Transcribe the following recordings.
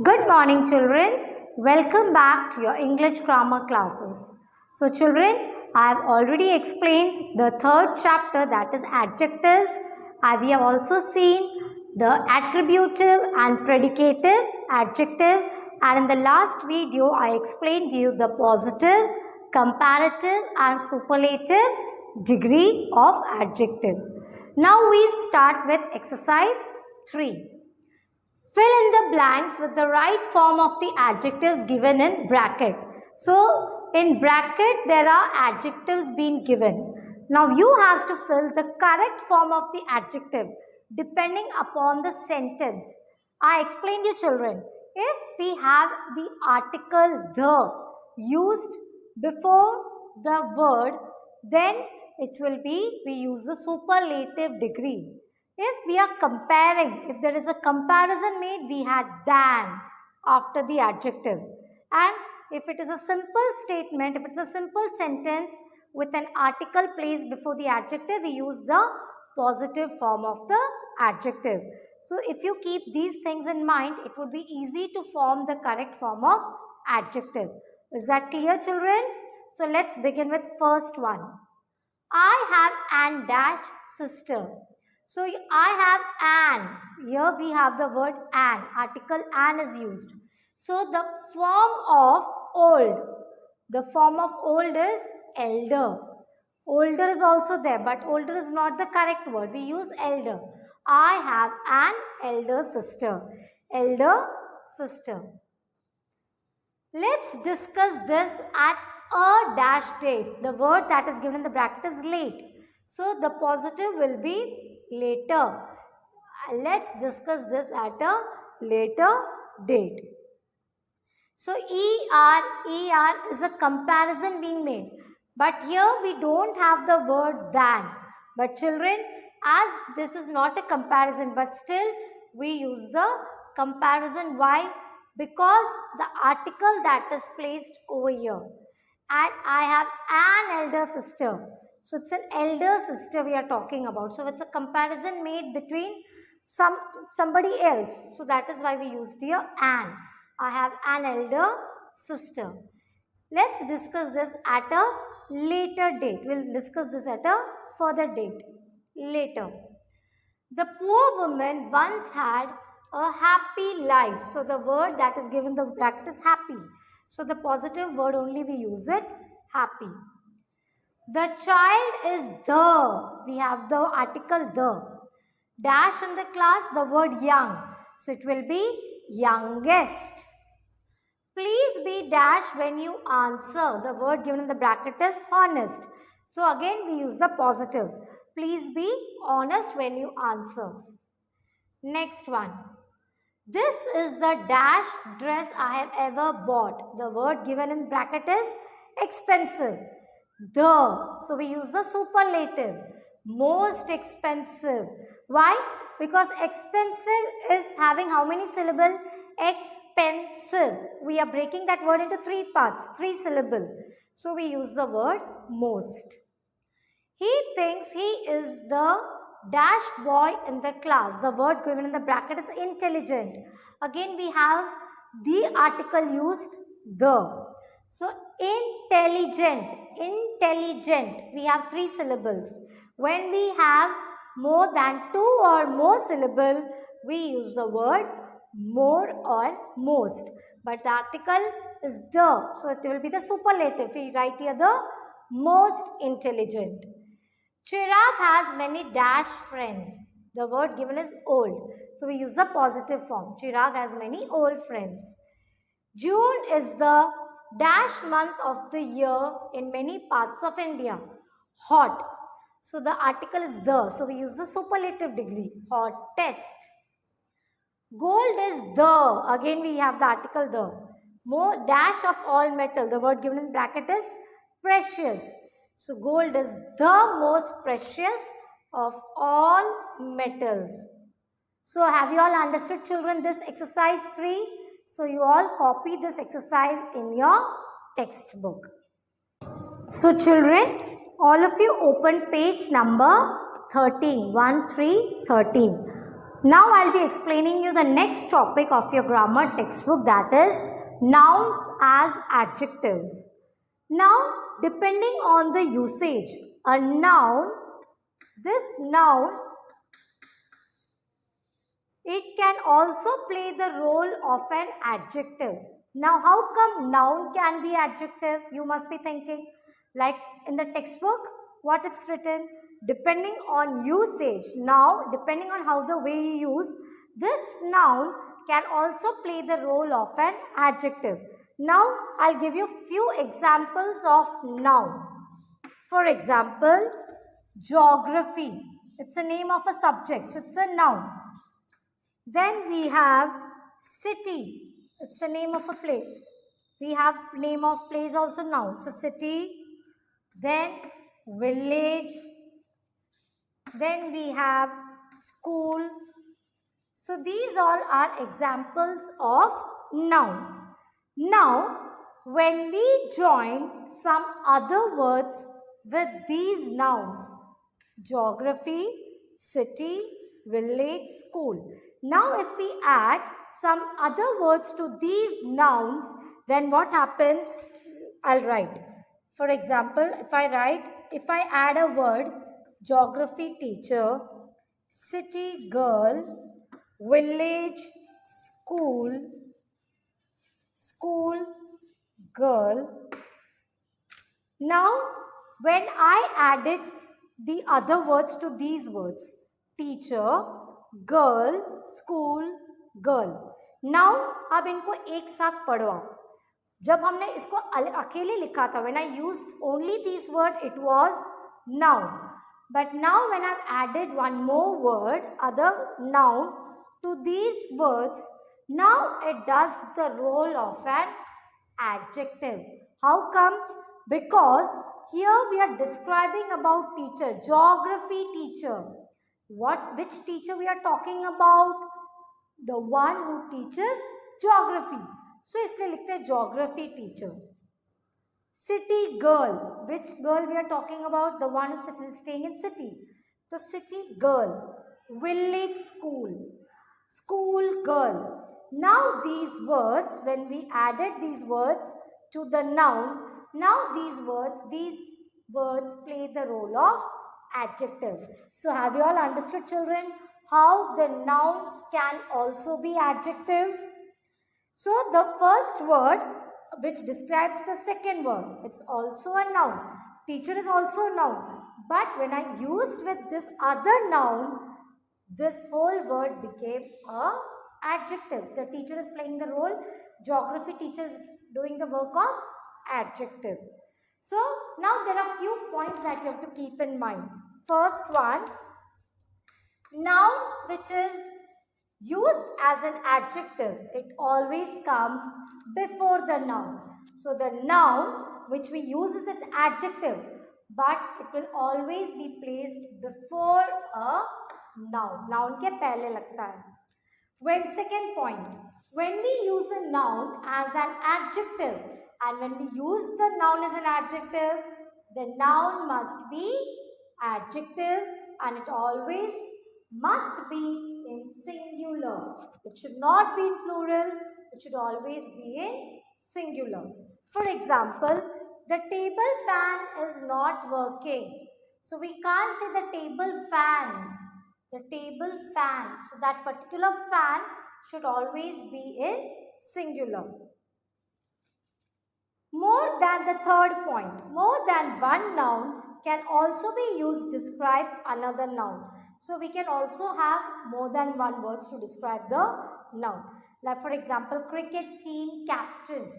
Good morning, children. Welcome back to your English grammar classes. So, children, I have already explained the third chapter, that is adjectives. We have also seen the attributive and predicative adjective, and in the last video I explained to you the positive, comparative and superlative degree of adjective. Now we start with exercise 3. Fill in the blanks with the right form of the adjectives given in bracket. So, in bracket there are adjectives being given. Now, you have to fill the correct form of the adjective depending upon the sentence. I explained you, children. If we have the article the used before the word, then it will be, we use the superlative degree. If we are comparing, if there is a comparison made, we had than after the adjective. And if it is a simple statement, if it's a simple sentence with an article placed before the adjective, we use the positive form of the adjective. So, if you keep these things in mind, it would be easy to form the correct form of adjective. Is that clear, children? So, let's begin with first one. I have an dash sister. So, I have an. Here we have the word an. Article an is used. So, the form of old. The form of old is elder. Older is also there, but older is not the correct word. We use elder. I have an elder sister. Elder sister. Let's discuss this at a dash date. The word that is given in the bracket is late. So, the positive will be later. Let's discuss this at a later date. So, ER is a comparison being made. But here we don't have the word than. But children, as this is not a comparison, but still we use the comparison. Why? Because the article that is placed over here. And I have an elder sister. So, it's an elder sister we are talking about. So, it's a comparison made between somebody else. So, that is why we used here an. I have an elder sister. Let's discuss this at a later date. We'll discuss this at a further date. Later. The poor woman once had a happy life. So, the word that is given the bracket is happy. So, the positive word only we use it, happy. The child is the. We have the article the. Dash in the class, the word young. So, it will be youngest. Please be dash when you answer. The word given in the bracket is honest. So, again we use the positive. Please be honest when you answer. Next one. This is the dash dress I have ever bought. The word given in bracket is expensive. The. So, we use the superlative. Most expensive. Why? Because expensive is having how many syllables? Expensive. We are breaking that word into 3 parts, 3 syllables. So, we use the word most. He thinks he is the dash boy in the class. The word given in the bracket is intelligent. Again, we have the article used the. So, intelligent. Intelligent. We have 3 syllables. When we have more than 2 or more syllables, we use the word more or most. But the article is the. So, it will be the superlative. We write here the most intelligent. Chirag has many dash friends. The word given is old. So, we use the positive form. Chirag has many old friends. June is the dash month of the year in many parts of India. Hot. So, the article is the. So, we use the superlative degree. Hottest. Gold is the. Again, we have the article the. More dash of all metal. The word given in bracket is precious. So, gold is the most precious of all metals. So, have you all understood, children, this exercise 3? So, you all copy this exercise in your textbook. So, children, all of you open page number 13. 1, 3, 13. Now I'll be explaining you the next topic of your grammar textbook, that is nouns as adjectives. Now, depending on the usage, a noun, this noun, it can also play the role of an adjective. Now, how come noun can be adjective? You must be thinking, like in the textbook, what it's written, depending on usage. Now, depending on how the way you use, this noun can also play the role of an adjective. Now, I'll give you few examples of noun. For example, geography. It's a name of a subject, so it's a noun. Then we have city. It's the name of a place. We have name of place also noun. So city. Then village. Then we have school. So these all are examples of noun. Now, when we join some other words with these nouns, geography, city, village, school. Now, if we add some other words to these nouns, then what happens? I'll write. For example, if I add a word, geography teacher, city girl, village school, school girl. Now, when I added the other words to these words, teacher, girl, school, girl. Now, अब इनको एक साथ पढ़ो आप. जब हमने इसको अकेले लिखा था, when I used only these words, it was noun. But now when I've added one more word, other noun, to these words, now it does the role of an adjective. How come? Because here we are describing about teacher, geography teacher. Which teacher we are talking about? The one who teaches geography. So इसलिए लिखते हैं geography teacher. City girl. Which girl we are talking about? The one who is staying in city. So city girl. Village school. School girl. Now these words, when we added these words to the noun, now these words play the role of adjective. So have you all understood, children, how the nouns can also be adjectives? So the first word which describes the second word, it's also a noun. Teacher is also a noun. But when I used with this other noun, this whole word became a adjective. The teacher is playing the role. Geography teacher is doing the work of adjective. So now there are few points that you have to keep in mind. First one, noun which is used as an adjective, it always comes before the noun. So the noun which we use is an adjective, but it will always be placed before a noun. Noun के पहले लगता है. When second point, when we use a noun as an adjective, and when we use the noun as an adjective, the noun must be adjective and it always must be in singular. It should not be in plural. It should always be in singular. For example, the table fan is not working. So we can't say the table fans. The table fan. So that particular fan should always be in singular. More than the third point, more than one noun can also be used to describe another noun. So we can also have more than one words to describe the noun. Like for example, cricket team captain,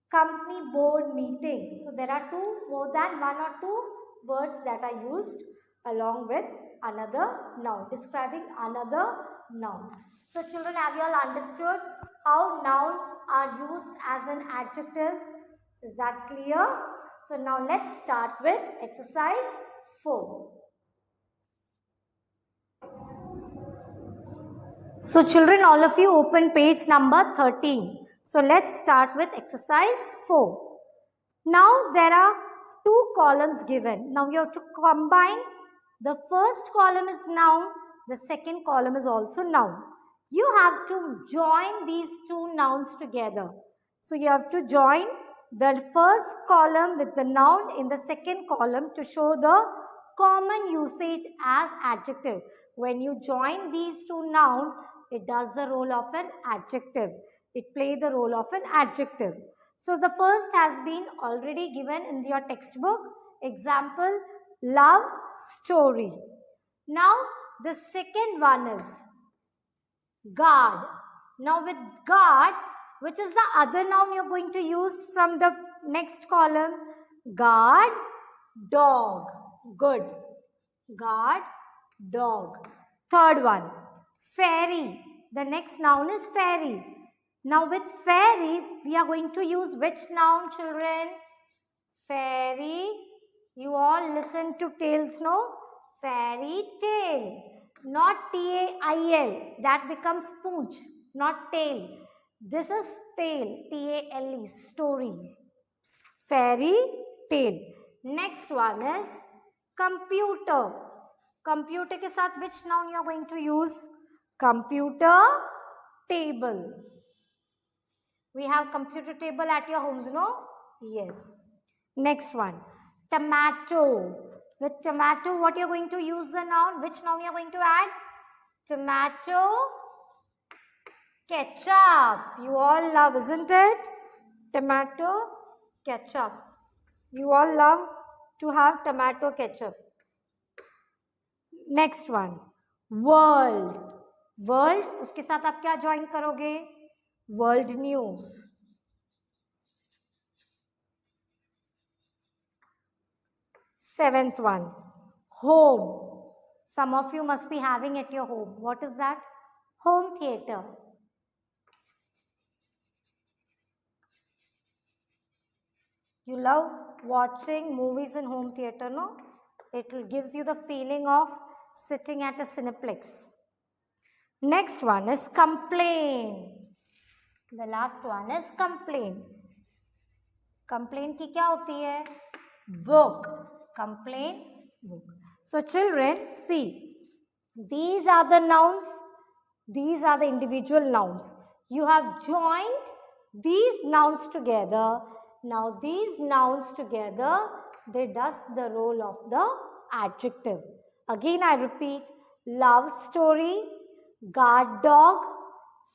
company board meeting. So there are more than one or two words that are used along with another noun, describing another noun. So children, have you all understood how nouns are used as an adjective? Is that clear? So now let's start with exercise 4. So children, all of you open page number 13. So let's start with exercise 4. Now there are 2 columns given. Now you have to combine. The first column is noun, The second column is also noun. You have to join these two nouns together. So you have to join the first column with the noun in the second column to show the common usage as adjective. When you join these two nouns, it does the role of an adjective. It plays the role of an adjective. So the first has been already given in your textbook. Example, love story. Now the second one is guard. Now with guard, which is the other noun you're going to use from the next column? Guard, dog. Good. Guard, dog. Third one, fairy. The next noun is fairy. Now with fairy, we are going to use which noun, children? Fairy. You all listen to tales, no? Fairy tale. Not T-A-I-L. That becomes pooch, not tail. This is tale, T-A-L-E, story. Fairy tale. Next one is computer. Computer के साथ which noun you are going to use? Computer table. We have computer table at your homes, no? Yes. Next one, tomato. With tomato, what you are going to use the noun? Which noun you are going to add? Tomato ketchup. You all love, isn't it? Tomato ketchup. You all love to have tomato ketchup. Next one, world. World, उसके साथ आप क्या join करोगे? World news. Seventh one, home. Some of you must be having at your home. What is that? Home theater. You love watching movies in home theater, no? It gives you the feeling of sitting at a cineplex. Next one is complain. The last one is complain. Complain की क्या होती है? Book. Complain book. So children, see, these are the nouns. These are the individual nouns. You have joined these nouns together. Now these nouns together, they does the role of the adjective. Again I repeat, love story, guard dog,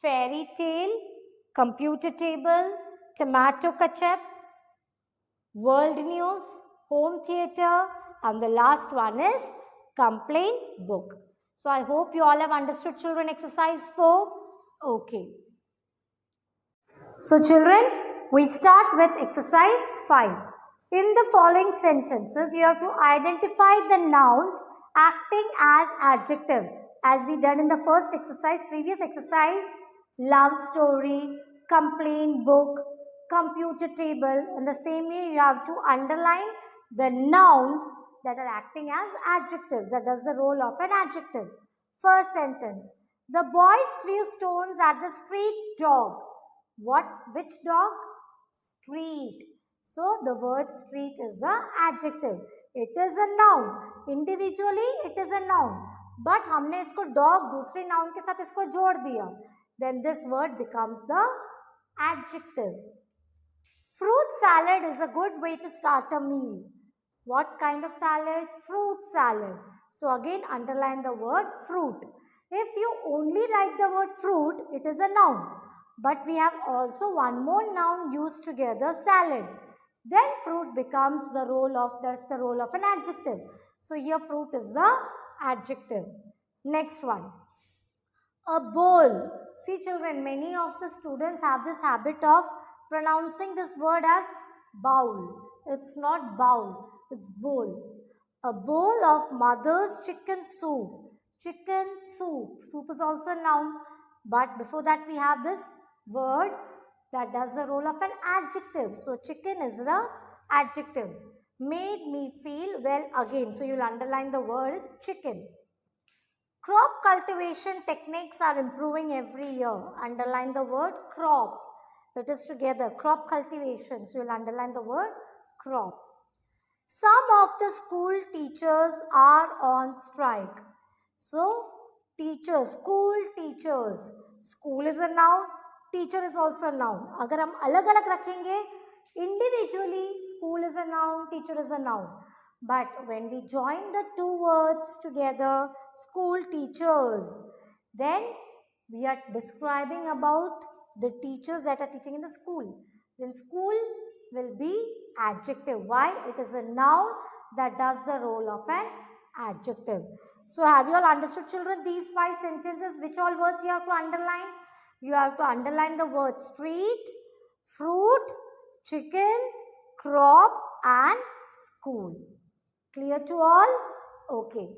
fairy tale, computer table, tomato ketchup, world news, home theater, and the last one is complaint book. So I hope you all have understood, children, exercise 4. Okay. So children, we start with exercise 5. In the following sentences, you have to identify the nouns acting as adjective. As we done in the first exercise, previous exercise, love story, complaint book, computer table. In the same way, you have to underline the nouns that are acting as adjectives. That does the role of an adjective. First sentence, the boys threw stones at the street dog. Which dog? Street. So the word street is the adjective. It is a noun. Individually it is a noun. But हमने इसको dog दूसरे noun के साथ इसको जोड़ दिया. Then this word becomes the adjective. Fruit salad is a good way to start a meal. What kind of salad? Fruit salad. So again underline the word fruit. If you only write the word fruit, it is a noun. But we have also one more noun used together, salad. Then fruit becomes the role of an adjective. So here fruit is the adjective. Next one, a bowl. See children, many of the students have this habit of pronouncing this word as bowl. It's not bowl, it's bowl. A bowl of mother's chicken soup. Chicken soup. Soup is also a noun. But before that we have this word that does the role of an adjective. So chicken is the adjective. Made me feel well again. So you'll underline the word chicken. Crop cultivation techniques are improving every year. Underline the word crop. It is together. Crop cultivation. So you'll underline the word crop. Some of the school teachers are on strike. So teachers, school teachers. School is a noun, teacher is also a noun. अगर हम अलग अलग रखेंगे, individually school is a noun, teacher is a noun. But when we join the two words together, school teachers, then we are describing about the teachers that are teaching in the school. Then school will be adjective. Why? It is a noun that does the role of an adjective. So have you all understood, children, these 5 sentences? Which all words you have to underline? You have to underline the words street, fruit, chicken, crop and school. Clear to all? Okay.